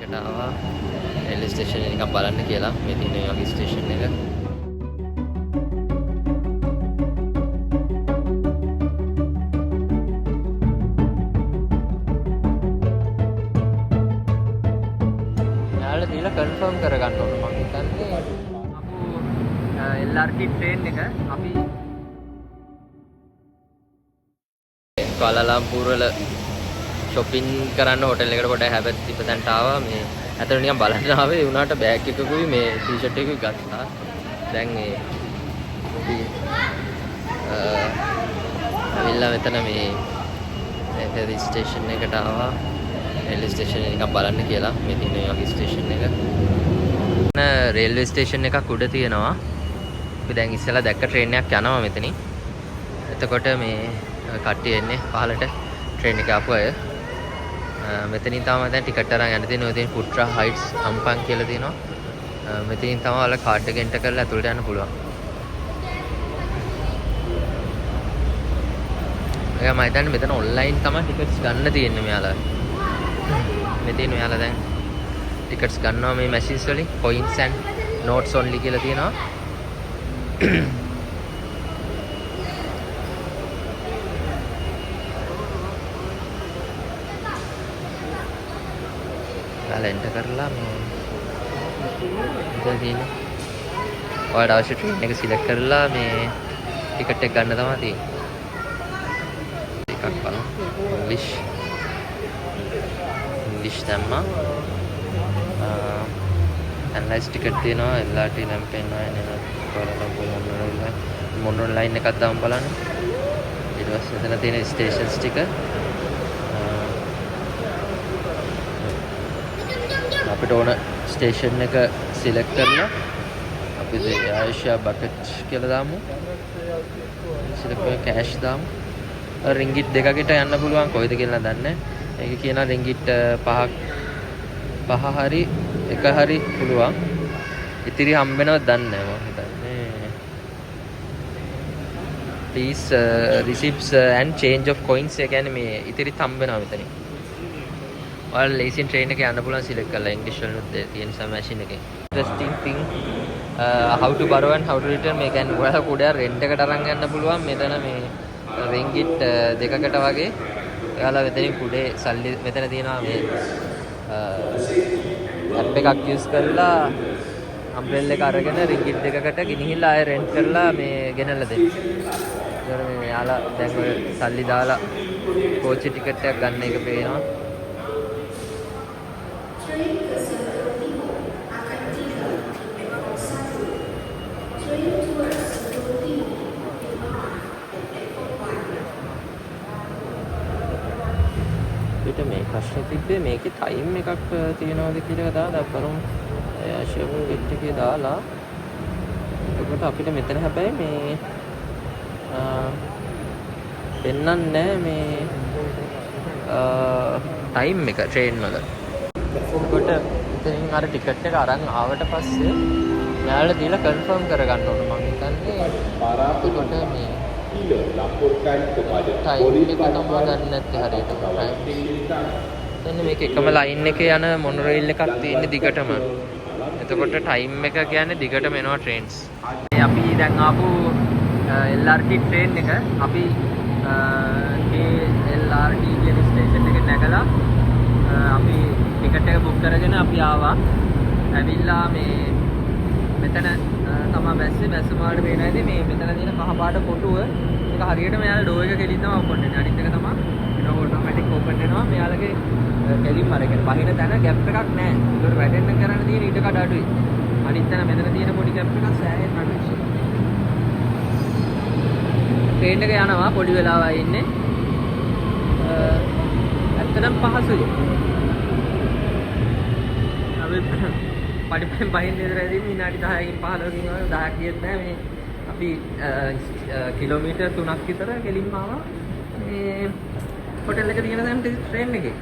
එකට ආවා railway station එක නිකන් බලන්න කියලා. මේ තියෙන මේ වගේ ස්ටේෂන් එක. යාළුවා දීලා කන්ෆර්ම් කරගන්න ඕන. මම හිතන්නේ අපු LRT ට්‍රේන් එක අපි කුලාලම්පූර් වල shopping කරන්න හොටෙල් එකට පොඩ්ඩක් හැබැයි තිබ්බතන්ට ආවා. මේ ඇතර නිකන් බලන්න ආවේ. ඒ වුණාට බෑග් එකකුයි මේ ටී-ෂර්ට් එකකුයි ගත්තා. දැන් මේ ඇවිල්ලා මෙතන මේ රේල්වේ ස්ටේෂන් එකට ආවා. රේල්වේ ස්ටේෂන් එක නිකන් බලන්න කියලා. මේ තියෙන මේ වගේ ස්ටේෂන් එක. රේල්වේ ස්ටේෂන් එකක් උඩ තියෙනවා. අපි දැන් ඉස්සෙල්ලා දැක්ක ට්‍රේන් එකක් යනවා මෙතනින්. එතකොට මේ කට්ටිය එන්නේ පහලට ට්‍රේන් එක ආපු අය. මෙතනින් තමයි දැන් ටිකට් අරන් යන්න තියෙන්නේ. ඔය තියෙන පුට්‍රා හයිට්ස් අම්පන් කියලා තියෙනවා. මෙතනින් තමයි ඔයාලා කාඩ් එක එන්ටර් කරලා ඇතුළට යන්න පුළුවන්. ඒක මම හිතන්නේ මෙතන ඔන්ලයින් තමයි ටිකට්ස් ගන්න තියෙන්නේ මෙයාලා. මෙතන මෙයාලා දැන් ටිකට්ස් ගන්නවා මේ මැෂින්ස් වලින්. coins and notes only කියලා තියෙනවා. එන්ටර් කරලා මේ ඉතින් තියෙන්නේ. ඔයාලට අවශ්‍ය ට්‍රේන් එක සිලෙක්ට් කරලා මේ ටිකට් එක ගන්න තමයි තියෙන්නේ. එකක් බලන්න. ඉංග්‍රීසි දැම්මා. ඇනලයිස් ටිකට් තියෙනවා. LRT නම් පෙන්නනවා නේද? මොනරල් ලයින් එකක් දාමු බලන්න. ඊට පස්සේ එතන තියෙන ස්ටේෂන්ස් ටික අපිට ඕන ස්ටේෂන් එක සිලෙක්ට් කරලා අපි ආයශා බකට් කියලා දාමු. සිලෙක්ට් කරලා කෑෂ් දාමු. රින්ගිට් දෙකකට යන්න පුළුවන් කොයිද කියලා දන්නේ. ඒක කියනවා රින්ගිට් 5 හරි 1 හරි පුළුවන්. ඉතිරි හම්බෙනවද දන්නේ නැහැ මම හිතන්නේ. Please receipts and change of coins ඒ කියන්නේ මේ ඉතිරිත් හම්බෙනවා මෙතනින්. ඔයාලා ලේසියෙන් ට්‍රේන් එකේ යන්න පුළුවන් සිලෙක්ට් කරලා ඉංග්‍රීසි වල තියෙන සම මැෂින් එකේ. Interesting thing how to borrow and how to return මේ කියන්නේ ඔයාලා කුඩා රෙන්ට් එකට අරන් යන්න පුළුවන්. මෙතන මේ රින්ගිට් දෙකකට වගේ ඔයාලා මෙතනින් කුඩේ සල්ලි මෙතන තියෙනවා මේ ඇප් එකක් යූස් කරලා අම්බ්‍රෙල් එක අරගෙන රින්ගිට් දෙකකට ගෙනහිල්ලා ආයෙ රෙන්ට් කරලා මේ ගෙනල්ලා දෙන්න. ඒතර මේ යාලා දැන් ඔය සල්ලි දාලා කෝච්චි ටිකට් එකක් ගන්න එක පේනවා. මේ ප්‍රශ්නේ තිබ්බේ මේකේ ටයිම් එකක් තියෙනවද කියලා දාලා අපරම් ෂෙවුල් ගෙට් එකේ දාලා එතකොට අපිට මෙතන හැබැයි මේ පෙන්නන්නේ මේ ටයිම් එක ට්‍රේන් වල. එතකොට ඉතින් අර ටිකට් එක අරන් ආවට පස්සේ මෙයාලා දීලා කන්ෆර්ම් කරගන්න ඕන. මම හිතන්නේ එතකොට මේ ටයිම් එක තමයි ගන්න නැත්තේ හරියට. දැන් මේක එකම ලයින් එකේ යන මොනොරේල් එකක් තියෙන්නේ දිගටම. එතකොට ටයිම් එක කියන්නේ දිගටම එනවා ට්‍රේන්ස්. මේ අපි දැන් ආපු LRT ට්‍රේන් එක අපි LRT කියන ස්ටේෂන් එකේ නැගලා අපි ටිකට් එක බුක් කරගෙන අපි ආවා. ඇවිල්ලා මේ මෙතන තමයි බැස්ස මාඩ පේනයිද මේ මෙතන තියෙන කහ පාට කොටුව ඒක හරියට මෙයාලා ඩෝ එක කෙලින් තමයි ඕපන් වෙන්නේ. අනිත් එක තමයි ඒක ඔටෝමැටික් ඕපන් වෙනවා. මෙයාලගේ කෙලින්ම අරගෙන පහින තැන ગેප් එකක් නැහැ. ඒකට වැටෙන්න කරන්න තියෙන ඊට කඩ අඩුයි. අනිත් තැන මෙතන තියෙන පොඩි ગેප් එකක් සෑහෙන අඩුයි. ට්‍රේන් එක යනවා පොඩි වෙලාවයි ඉන්නේ. ඇත්තටම පහසුයි. අපි පඩිපෙන් බහින්න ඉඳලා විනාඩි 10කින් 15කින් වගේ 10ක් ගියෙත් නෑ. මේ අපි කිලෝමීටර් 3ක් විතර කෙලින්ම ආවා මේ හොටෙල් එක තියෙන තැනට ට්‍රේන් එකේ.